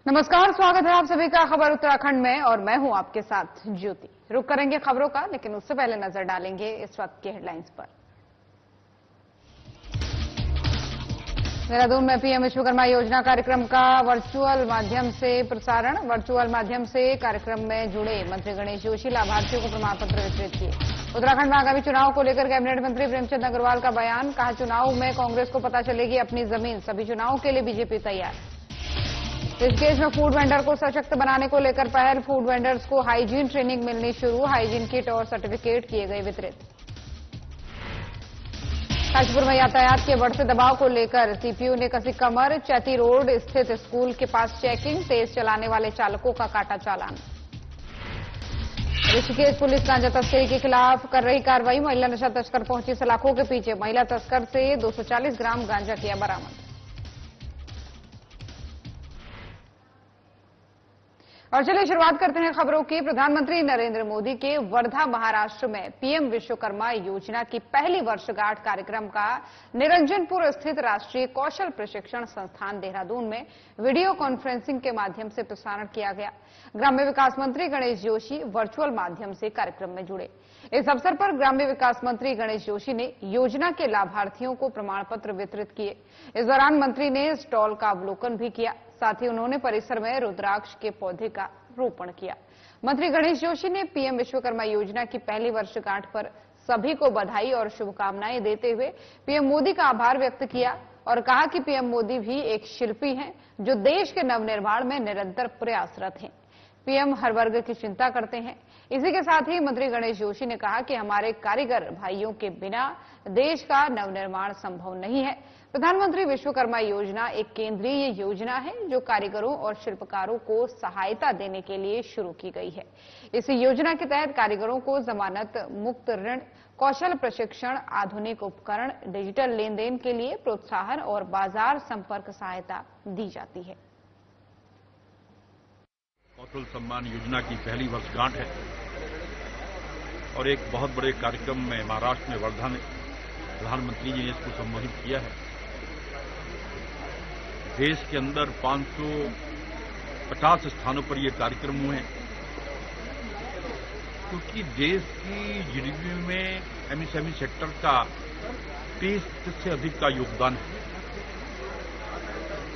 नमस्कार, स्वागत है आप सभी का खबर उत्तराखंड में और मैं हूं आपके साथ ज्योति। रुक करेंगे खबरों का, लेकिन उससे पहले नजर डालेंगे इस वक्त की हेडलाइंस पर। देहरादून में पीएम विश्वकर्मा योजना कार्यक्रम का वर्चुअल माध्यम से प्रसारण। वर्चुअल माध्यम से कार्यक्रम में जुड़े मंत्री गणेश जोशी लाभार्थियों को प्रमाण पत्र वितरित किए। उत्तराखंड में आगामी चुनाव को लेकर कैबिनेट मंत्री प्रेमचंद अग्रवाल का बयान। कहा, चुनाव में कांग्रेस को पता चलेगी अपनी जमीन, सभी चुनावों के लिए बीजेपी तैयार। ऋषिकेश में फूड वेंडर को सशक्त बनाने को लेकर पहल। फूड वेंडर्स को हाइजीन ट्रेनिंग मिलनी शुरू। हाइजीन किट और सर्टिफिकेट किए गए वितरित। काशीपुर में यातायात के बढ़ते दबाव को लेकर सीपीयू ने कसी कमर। चैती रोड स्थित स्कूल के पास चेकिंग। तेज चलाने वाले चालकों का काटा चालान। ऋषिकेश पुलिस गांजा तस्करी के खिलाफ कर रही कार्रवाई। महिला नशा तस्कर पहुंची सलाखों के पीछे। महिला तस्कर से 240 ग्राम गांजा किया बरामद। और चलिए शुरुआत करते हैं खबरों की। प्रधानमंत्री नरेंद्र मोदी के वर्धा महाराष्ट्र में पीएम विश्वकर्मा योजना की पहली वर्षगांठ कार्यक्रम का निरंजनपुर स्थित राष्ट्रीय कौशल प्रशिक्षण संस्थान देहरादून में वीडियो कॉन्फ्रेंसिंग के माध्यम से प्रसारण किया गया। ग्राम्य विकास मंत्री गणेश जोशी वर्चुअल माध्यम से कार्यक्रम में जुड़े। इस अवसर पर ग्राम्य विकास मंत्री गणेश जोशी ने योजना के लाभार्थियों को प्रमाण पत्र वितरित किए। इस दौरान मंत्री ने स्टॉल का अवलोकन भी किया। साथ ही उन्होंने परिसर में रुद्राक्ष के पौधे का रोपण किया। मंत्री गणेश जोशी ने पीएम विश्वकर्मा योजना की पहली वर्षगांठ पर सभी को बधाई और शुभकामनाएं देते हुए पीएम मोदी का आभार व्यक्त किया और कहा कि पीएम मोदी भी एक शिल्पी हैं जो देश के नवनिर्माण में निरंतर प्रयासरत हैं। पीएम हर वर्ग की चिंता करते हैं। इसी के साथ ही मंत्री गणेश जोशी ने कहा कि हमारे कारीगर भाइयों के बिना देश का नवनिर्माण संभव नहीं है। प्रधानमंत्री विश्वकर्मा योजना एक केंद्रीय योजना है जो कारीगरों और शिल्पकारों को सहायता देने के लिए शुरू की गई है। इस योजना के तहत कारीगरों को जमानत मुक्त ऋण, कौशल प्रशिक्षण, आधुनिक उपकरण, डिजिटल लेन देन के लिए प्रोत्साहन और बाजार संपर्क सहायता दी जाती है। कौशल सम्मान योजना की पहली वर्षगांठ है और एक बहुत बड़े कार्यक्रम में महाराष्ट्र में वर्धा में प्रधानमंत्री जी ने इसको संबोधित किया है। देश के अंदर 550 स्थानों पर ये कार्यक्रम हुए हैं, क्योंकि देश की जीडीपी में एमएसएमई सेक्टर का 30% से अधिक का योगदान है।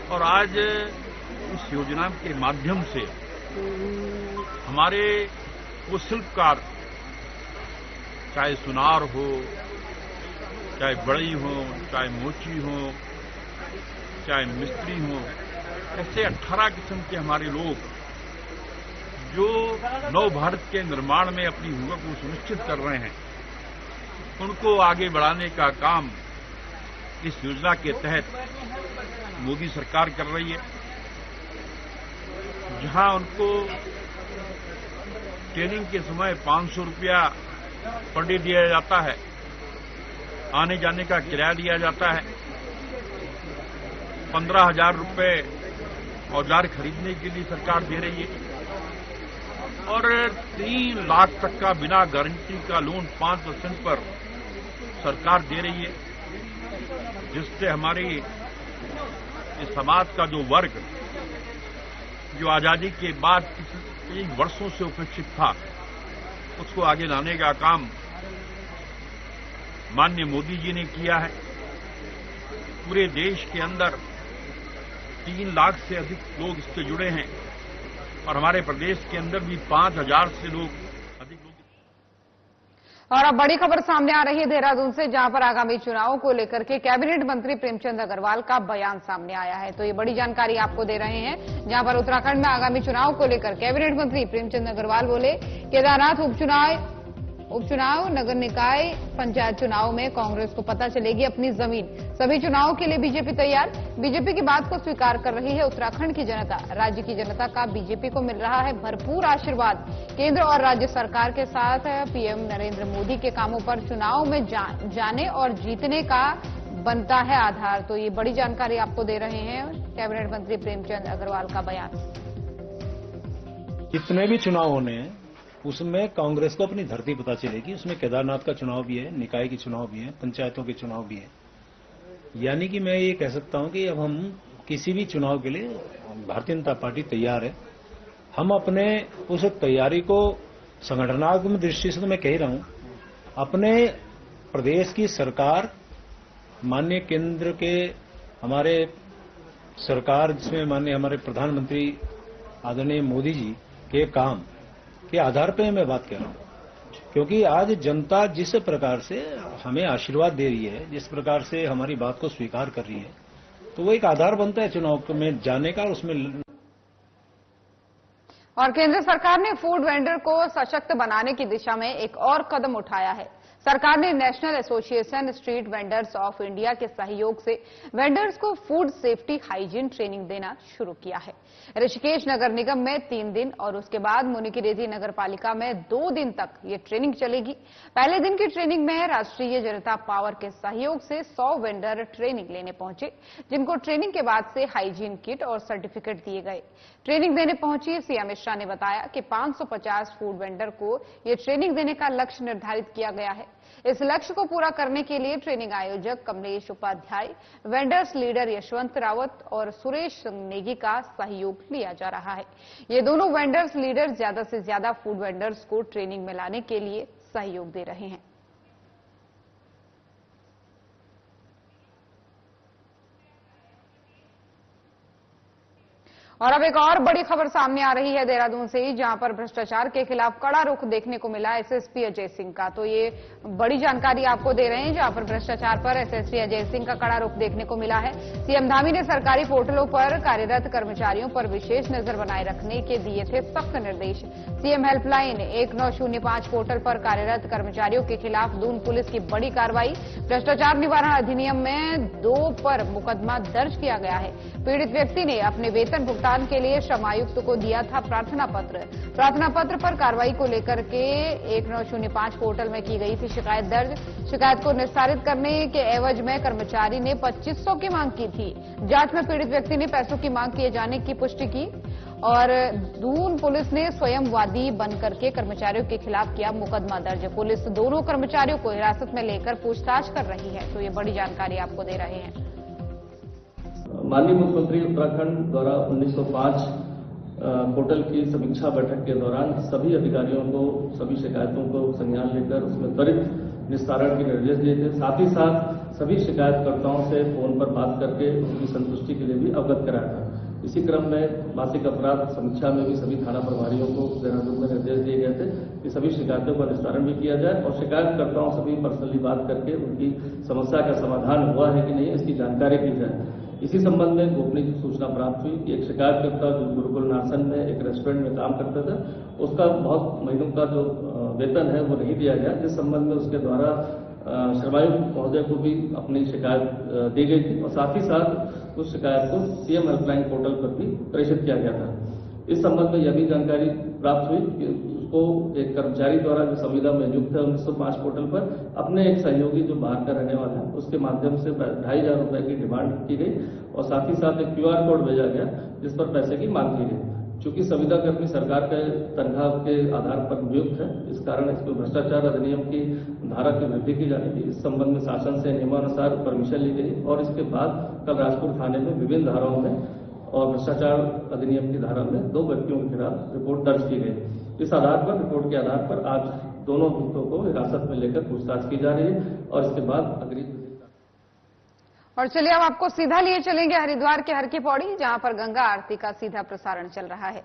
और आज इस योजना के माध्यम से हमारे वो शिल्पकार, चाहे सुनार हो, चाहे बड़ई हो, चाहे मोची हो, चाहे मिस्त्री हो, ऐसे 18 किस्म के हमारे लोग जो नव भारत के निर्माण में अपनी भूमिका को सुनिश्चित कर रहे हैं, उनको आगे बढ़ाने का काम इस योजना के तहत मोदी सरकार कर रही है। जहां उनको ट्रेनिंग के समय 500 रुपया पर डे दिया जाता है, आने जाने का किराया दिया जाता है, 15,000 रुपये औजार खरीदने के लिए सरकार दे रही है और 3 लाख तक का बिना गारंटी का लोन 5% पर सरकार दे रही है, जिससे हमारी इस समाज का जो वर्ग जो आजादी के बाद कई वर्षों से उपेक्षित था, उसको आगे लाने का काम माननीय मोदी जी ने किया है। पूरे देश के अंदर 3 लाख से अधिक लोग इससे जुड़े हैं और हमारे प्रदेश के अंदर भी 5,000 से अधिक लोग। और अब बड़ी खबर सामने आ रही है देहरादून से, जहां पर आगामी चुनावों को लेकर के कैबिनेट मंत्री प्रेमचंद अग्रवाल का बयान सामने आया है। तो ये बड़ी जानकारी आपको दे रहे हैं, जहां पर उत्तराखंड में आगामी चुनाव को लेकर कैबिनेट मंत्री प्रेमचंद अग्रवाल बोले, केदारनाथ उपचुनाव, नगर निकाय, पंचायत चुनाव में कांग्रेस को पता चलेगी अपनी जमीन, सभी चुनावों के लिए बीजेपी तैयार। बीजेपी की बात को स्वीकार कर रही है उत्तराखंड की जनता। राज्य की जनता का बीजेपी को मिल रहा है भरपूर आशीर्वाद। केंद्र और राज्य सरकार के साथ पीएम नरेंद्र मोदी के कामों पर चुनाव में जाने और जीतने का बनता है आधार। तो ये बड़ी जानकारी आपको दे रहे हैं कैबिनेट मंत्री प्रेमचंद अग्रवाल का बयान। जितने भी चुनाव होने हैं उसमें कांग्रेस को अपनी धरती पता चलेगी। उसमें केदारनाथ का चुनाव भी है, निकाय के चुनाव भी है, पंचायतों के चुनाव भी है। यानी कि मैं ये कह सकता हूं कि अब हम किसी भी चुनाव के लिए भारतीय जनता पार्टी तैयार है। हम अपने उस तैयारी को संगठनात्मक दृष्टि से तो मैं कह रहा हूं, अपने प्रदेश की सरकार, माननीय केंद्र के हमारे सरकार, जिसमें माननीय हमारे प्रधानमंत्री आदरणीय मोदी जी के काम के आधार पर मैं बात कर रहा हूं। क्योंकि आज जनता जिस प्रकार से हमें आशीर्वाद दे रही है, जिस प्रकार से हमारी बात को स्वीकार कर रही है, तो वो एक आधार बनता है चुनाव में जाने का। उसमें और केंद्र सरकार ने फूड वेंडर को सशक्त बनाने की दिशा में एक और कदम उठाया है। सरकार ने national association street vendors of India के सहयोग से वेंडर्स को फूड सेफ्टी हाइजीन ट्रेनिंग देना शुरू किया है। ऋषिकेश नगर निगम में 3 दिन और उसके बाद मुनिकीरेती नगर पालिका में 2 दिन तक ये ट्रेनिंग चलेगी। पहले दिन की ट्रेनिंग में राष्ट्रीय जनता पावर के सहयोग से 100 वेंडर ट्रेनिंग लेने पहुंचे, जिनको ट्रेनिंग के बाद से हाइजीन किट और सर्टिफिकेट दिए गए। ट्रेनिंग देने पहुंची सीएम अमित शाह ने बताया कि 550 फूड वेंडर को ये ट्रेनिंग देने का लक्ष्य निर्धारित किया गया है। इस लक्ष्य को पूरा करने के लिए ट्रेनिंग आयोजक कमलेश उपाध्याय, वेंडर्स लीडर यशवंत रावत और सुरेश नेगी का सहयोग लिया जा रहा है। ये दोनों वेंडर्स लीडर ज्यादा से ज्यादा फूड वेंडर्स को ट्रेनिंग में लाने के लिए सहयोग दे रहे हैं। और अब एक और बड़ी खबर सामने आ रही है देहरादून से ही, जहां पर भ्रष्टाचार के खिलाफ कड़ा रुख देखने को मिला एसएसपी अजय सिंह का। तो ये बड़ी जानकारी आपको दे रहे हैं, जहां पर भ्रष्टाचार पर एसएसपी अजय सिंह का कड़ा रुख देखने को मिला है। सीएम धामी ने सरकारी पोर्टलों पर कार्यरत कर्मचारियों पर विशेष नजर बनाए रखने के दिए थे सख्त निर्देश। सीएम हेल्पलाइन 1905 पोर्टल पर कार्यरत कर्मचारियों के खिलाफ दून पुलिस की बड़ी कार्रवाई। भ्रष्टाचार निवारण अधिनियम में 2 पर मुकदमा दर्ज किया गया है। पीड़ित व्यक्ति ने अपने वेतन भुगतान के लिए श्रम आयुक्त को दिया था प्रार्थना पत्र। प्रार्थना पत्र पर कार्रवाई को लेकर के 1905 पोर्टल में की गई थी शिकायत दर्ज। शिकायत को निस्तारित करने के एवज में कर्मचारी ने 2500 की मांग की थी। जांच में पीड़ित व्यक्ति ने पैसों की मांग किए जाने की पुष्टि की और दून पुलिस ने स्वयं वादी बनकर के कर्मचारियों के खिलाफ किया मुकदमा दर्ज। पुलिस दोनों कर्मचारियों को हिरासत में लेकर पूछताछ कर रही है। तो ये बड़ी जानकारी आपको दे रहे हैं। माननीय मुख्यमंत्री उत्तराखंड द्वारा 1905 पोर्टल की समीक्षा बैठक के दौरान सभी अधिकारियों को सभी शिकायतों को संज्ञान लेकर उसमें त्वरित निस्तारण के निर्देश दिए थे। साथ ही साथ सभी शिकायतकर्ताओं से फोन पर बात करके उनकी संतुष्टि के लिए भी अवगत कराया था। इसी क्रम में मासिक अपराध समीक्षा में भी सभी थाना प्रभारियों को देहरादून में निर्देश दिए गए थे कि सभी शिकायतों का निस्तारण भी किया जाए और शिकायतकर्ताओं से भी पर्सनली बात करके उनकी समस्या का समाधान हुआ है कि नहीं, इसकी जानकारी दी जाए। इसी संबंध में गोपनीय सूचना प्राप्त हुई कि एक शिकायतकर्ता जो गुरुकुल नासन में एक रेस्टोरेंट में काम करता था, उसका बहुत महीनों का जो वेतन है वो नहीं दिया गया, जिस संबंध में उसके द्वारा श्रमायुक्त महोदय को भी अपनी शिकायत दी गई थी और साथ ही साथ उस शिकायत को सीएम हेल्पलाइन पोर्टल पर भी प्रेषित किया गया था। इस संबंध में यह भी जानकारी प्राप्त हुई कि उसको एक कर्मचारी द्वारा जो संविदा में नियुक्त है 1905 पोर्टल पर अपने एक सहयोगी जो बाहर का रहने वाला है उसके माध्यम से 2500 रुपए की डिमांड की गई और साथ ही साथ एक QR कोड भेजा गया जिस पर पैसे की मांग की गई। चूंकि संविदा कर्मी सरकार के तनख्वाह के आधार पर नियुक्त है, इस कारण इसको भ्रष्टाचार अधिनियम की धारा की वृद्धि की जानी थी। इस संबंध में शासन से नियमानुसार परमिशन ली गई और इसके बाद कल राजपुर थाने में विभिन्न धाराओं में और भ्रष्टाचार अधिनियम की धारा में 2 व्यक्तियों के खिलाफ रिपोर्ट दर्ज की गई। इस आधार पर रिपोर्ट के आधार पर आज दोनों अभियुक्तों को हिरासत में लेकर पूछताछ की जा रही है और इसके बाद अगली। और चलिए अब आपको सीधा लिए चलेंगे हरिद्वार के हर की पौड़ी, जहां पर गंगा आरती का सीधा प्रसारण चल रहा है।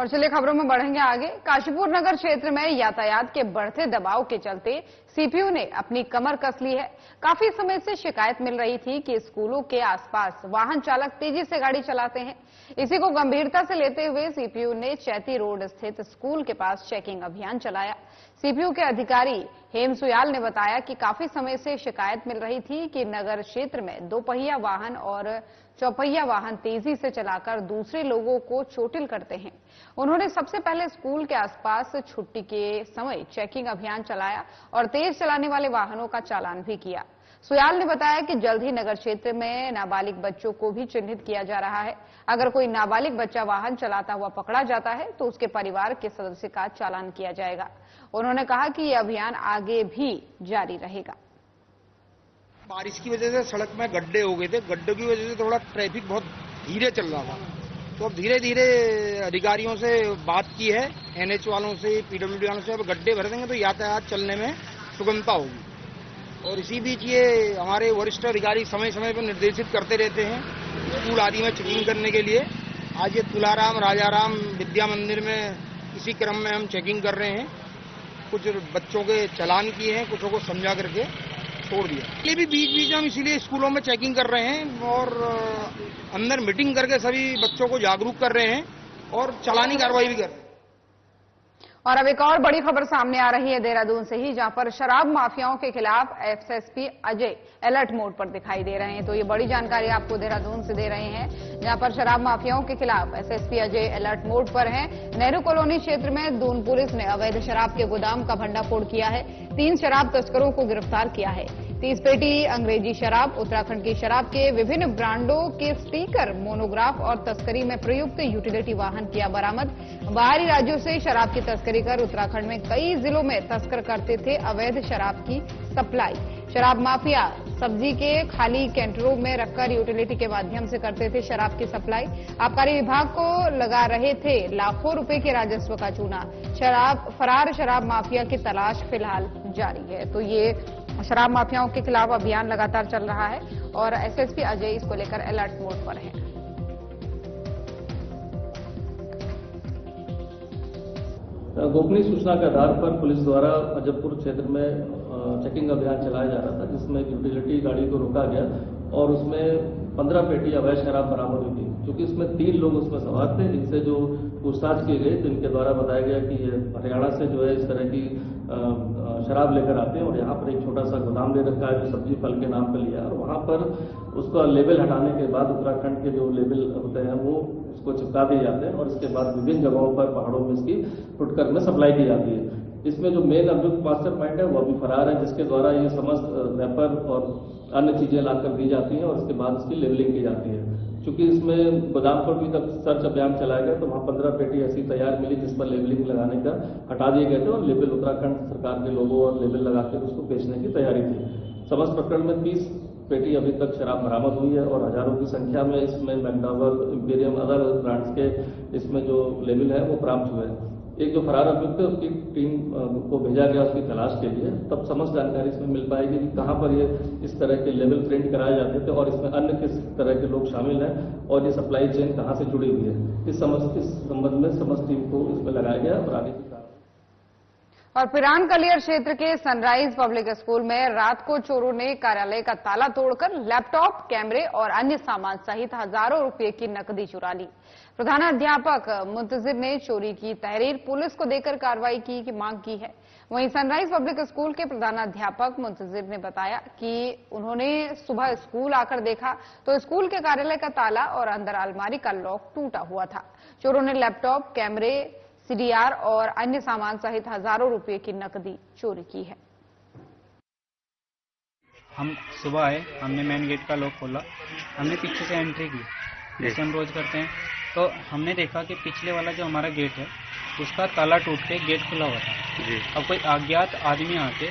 और चलिए खबरों में बढ़ेंगे आगे। काशीपुर नगर क्षेत्र में यातायात के बढ़ते दबाव के चलते सीपीयू ने अपनी कमर कस ली है। काफी समय से शिकायत मिल रही थी कि स्कूलों के आसपास वाहन चालक तेजी से गाड़ी चलाते हैं। इसी को गंभीरता से लेते हुए सीपीयू ने चैती रोड स्थित स्कूल के पास चेकिंग अभियान चलाया। सीपीयू के अधिकारी हेम सुयाल ने बताया कि काफी समय से शिकायत मिल रही थी कि नगर क्षेत्र में दोपहिया वाहन और चौपहिया वाहन तेजी से चलाकर दूसरे लोगों को चोटिल करते हैं। उन्होंने सबसे पहले स्कूल के आसपास छुट्टी के समय चेकिंग अभियान चलाया और तेज चलाने वाले वाहनों का चालान भी किया। सुयाल ने बताया कि जल्द ही नगर क्षेत्र में नाबालिग बच्चों को भी चिन्हित किया जा रहा है। अगर कोई नाबालिग बच्चा वाहन चलाता हुआ पकड़ा जाता है तो उसके परिवार के सदस्य का चालान किया जाएगा। उन्होंने कहा कि यह अभियान आगे भी जारी रहेगा। बारिश की वजह से सड़क में गड्ढे हो गए थे। गड्ढों की वजह से थोड़ा ट्रैफिक बहुत धीरे चल रहा था, तो अब धीरे धीरे अधिकारियों से बात की है, एनएच वालों से, पीडब्ल्यूडी वालों से। अब गड्ढे भर देंगे तो यातायात चलने में सुगमता होगी। और इसी बीच ये हमारे वरिष्ठ अधिकारी समय समय पर निर्देशित करते रहते हैं स्कूल आदि में चेकिंग करने के लिए। आज ये तुलाराम राजाराम विद्या मंदिर में इसी क्रम में हम चेकिंग कर रहे हैं। कुछ बच्चों के चालान किए हैं, कुछों को समझा करके छोड़ दिया। ये भी बीच बीच में हम इसीलिए स्कूलों में चेकिंग कर रहे हैं और अंदर मीटिंग करके सभी बच्चों को जागरूक कर रहे हैं और चालानी कार्रवाई भी कर रहे हैं। और अब एक और बड़ी खबर सामने आ रही है देहरादून से ही, जहां पर शराब माफियाओं के खिलाफ एसएसपी अजय अलर्ट मोड पर दिखाई दे रहे हैं। तो ये बड़ी जानकारी आपको देहरादून से दे रहे हैं, जहां पर शराब माफियाओं के खिलाफ एसएसपी अजय अलर्ट मोड पर हैं। नेहरू कॉलोनी क्षेत्र में दून पुलिस ने अवैध शराब के गोदाम का भंडाफोड़ किया है। 3 शराब तस्करों को गिरफ्तार किया है। 30 पेटी अंग्रेजी शराब, उत्तराखंड की शराब के विभिन्न ब्रांडों के स्टीकर, मोनोग्राफ और तस्करी में प्रयुक्त यूटिलिटी वाहन किया बरामद। बाहरी राज्यों से शराब की तस्करी कर उत्तराखंड में कई जिलों में तस्कर करते थे अवैध शराब की सप्लाई। शराब माफिया सब्जी के खाली कैंटरों में रखकर यूटिलिटी के माध्यम से करते थे शराब की सप्लाई। आबकारी विभाग को लगा रहे थे लाखों रुपए के राजस्व का चूना। फरार शराब माफिया की तलाश फिलहाल जारी है। तो ये शराब माफियाओं के खिलाफ अभियान लगातार चल रहा है और एसएसपी अजय इसको लेकर अलर्ट मोड पर है। गोपनीय सूचना के आधार पर पुलिस द्वारा अजबपुर क्षेत्र में चेकिंग अभियान चलाया जा रहा था, जिसमें यूटिलिटी गाड़ी को रोका गया और उसमें 15 पेटी अवैध शराब बरामद हुई थी। क्योंकि इसमें 3 लोग उसमें सवार थे, जिनसे जो पूछताछ की गई तो इनके द्वारा बताया गया कि ये हरियाणा से जो है इस तरह की शराब लेकर आते हैं और यहाँ पर एक छोटा सा गोदाम दे रखा है जो सब्जी फल के नाम पर लिया, और वहाँ पर उसका लेबल हटाने के बाद उत्तराखंड के जो लेबल होते हैं वो उसको चिपका दिए जाते हैं और इसके बाद विभिन्न जगहों पर पहाड़ों में इसकी फुटकर में सप्लाई की जाती है। इसमें जो मेन अभियुक्त मास्टर माइंड है वो अभी फरार है, जिसके द्वारा ये समस्त रैपर और अन्य चीजें लाकर दी जाती हैं और उसके बाद इसकी लेबलिंग की जाती है। चूंकि इसमें गोदाम पर भी जब सर्च अभियान चलाया गया तो वहाँ 15 पेटी ऐसी तैयार मिली जिस पर लेबलिंग लगाने का हटा दिए गए थे और लेबल उत्तराखंड सरकार के लोगों और लेबल लगाकर उसको बेचने की तैयारी थी। समस्त प्रकरण में 30 पेटी अभी तक शराब बरामद हुई है और हजारों की संख्या में इसमें मैकडॉवल, इंपीरियम, अदर ब्रांड्स के इसमें जो लेबल है वो बरामद हुए हैं। एक जो फरार अभियुक्त है उसकी टीम को भेजा गया उसकी तलाश के लिए, तब समस्त जानकारी इसमें मिल पाएगी कि कहाँ पर ये इस तरह के लेबल प्रिंट कराए जाते थे और इसमें अन्य किस तरह के लोग शामिल हैं और ये सप्लाई चेन कहाँ से जुड़ी हुई है। इस संबंध में समस्त टीम को इसमें लगाया गया और आगे की और पिरान कलियर क्षेत्र के सनराइज पब्लिक स्कूल में रात को चोरों ने कार्यालय का ताला तोड़कर लैपटॉप, कैमरे और अन्य सामान सहित हजारों रुपए की नकदी चुरा ली। प्रधानाध्यापक मुंतजिर ने चोरी की तहरीर पुलिस को देकर कार्रवाई की मांग की है। वहीं सनराइज पब्लिक स्कूल के प्रधानाध्यापक मुंतजिर ने बताया कि उन्होंने सुबह स्कूल आकर देखा तो स्कूल के कार्यालय का ताला और अंदर अलमारी का लॉक टूटा हुआ था। चोरों ने लैपटॉप, कैमरे, सीडीआर और अन्य सामान सहित हजारों रुपए की नकदी चोरी की है। हम सुबह आए, हमने मेन गेट का लॉक खोला, हमने पीछे से एंट्री की जैसे हम रोज करते हैं। तो हमने देखा कि पिछले वाला जो हमारा गेट है उसका ताला टूट के गेट खुला हुआ था। अब कोई अज्ञात आदमी आके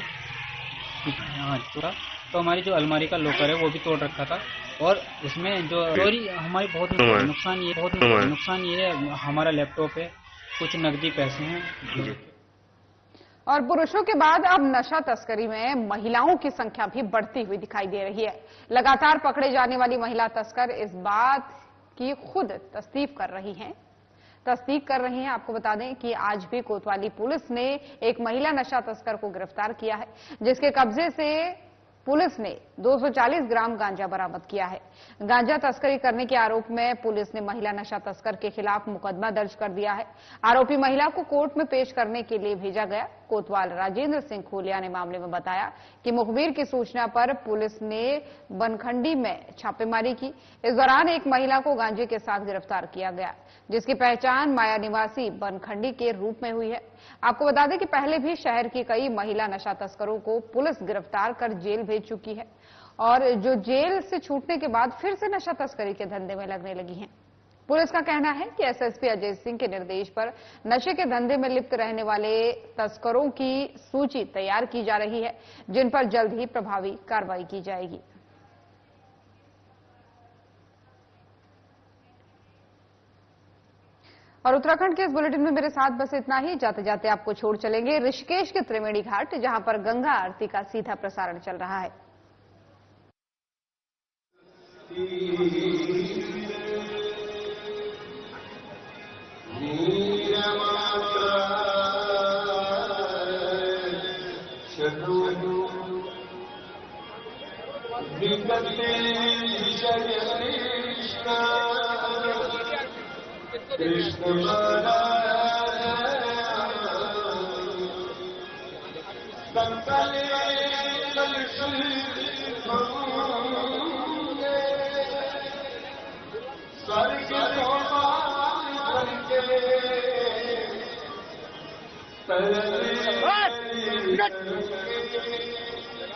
तो हमारी जो अलमारी का लॉकर है वो भी तोड़ रखा था और उसमें जो चोरी हमारी बहुत नुकसान ये है, हमारा लैपटॉप है, कुछ नकदी पैसे हैं। और पुरुषों के बाद अब नशा तस्करी में महिलाओं की संख्या भी बढ़ती हुई दिखाई दे रही है। लगातार पकड़े जाने वाली महिला तस्कर इस बात की खुद तस्दीक कर रही हैं। तस्दीक कर रही हैं। आपको बता दें कि आज भी कोतवाली पुलिस ने एक महिला नशा तस्कर को गिरफ्तार किया है, जिसके कब्जे से पुलिस ने 240 ग्राम गांजा बरामद किया है। गांजा तस्करी करने के आरोप में पुलिस ने महिला नशा तस्कर के खिलाफ मुकदमा दर्ज कर दिया है। आरोपी महिला को कोर्ट में पेश करने के लिए भेजा गया। कोतवाल राजेंद्र सिंह खोलिया ने मामले में बताया कि मुखबिर की सूचना पर पुलिस ने बनखंडी में छापेमारी की। इस दौरान एक महिला को गांजे के साथ गिरफ्तार किया गया, जिसकी पहचान माया निवासी बनखंडी के रूप में हुई है। आपको बता दें कि पहले भी शहर की कई महिला नशा तस्करों को पुलिस गिरफ्तार कर जेल भेज चुकी है और जो जेल से छूटने के बाद फिर से नशा तस्करी के धंधे में लगने लगी हैं। पुलिस का कहना है कि एसएसपी अजय सिंह के निर्देश पर नशे के धंधे में लिप्त रहने वाले तस्करों की सूची तैयार की जा रही है, जिन पर जल्द ही प्रभावी कार्रवाई की जाएगी। और उत्तराखंड के इस बुलेटिन में मेरे साथ बस इतना ही। जाते जाते आपको छोड़ चलेंगे ऋषिकेश के त्रिवेणी घाट, जहां पर गंगा आरती का सीधा प्रसारण चल रहा है। कृष्ण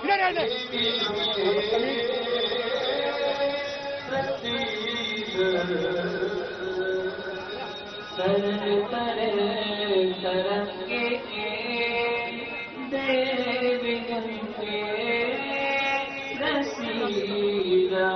तरंगे देव गंगे रसीदा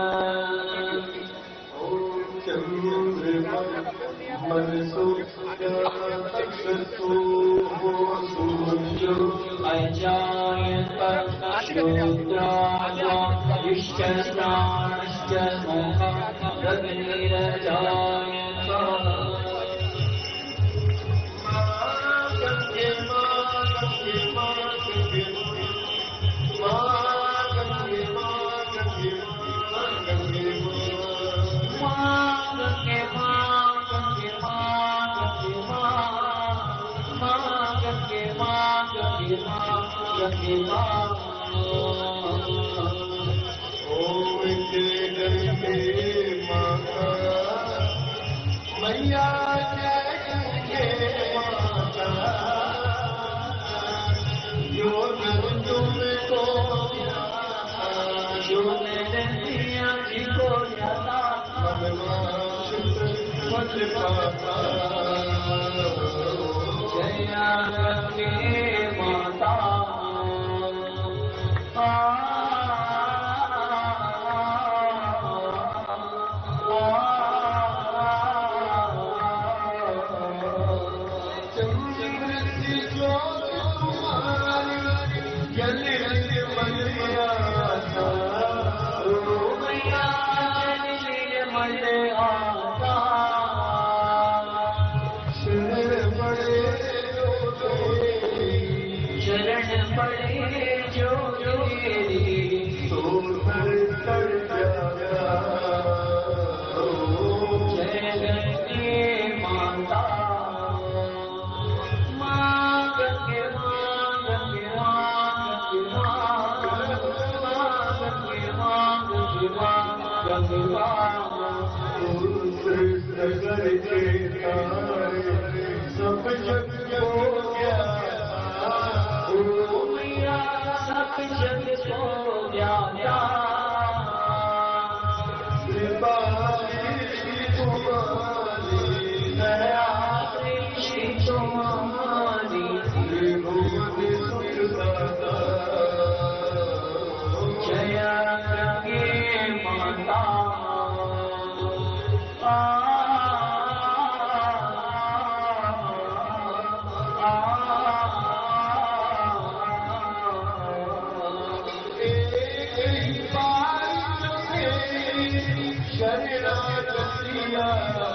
शरीर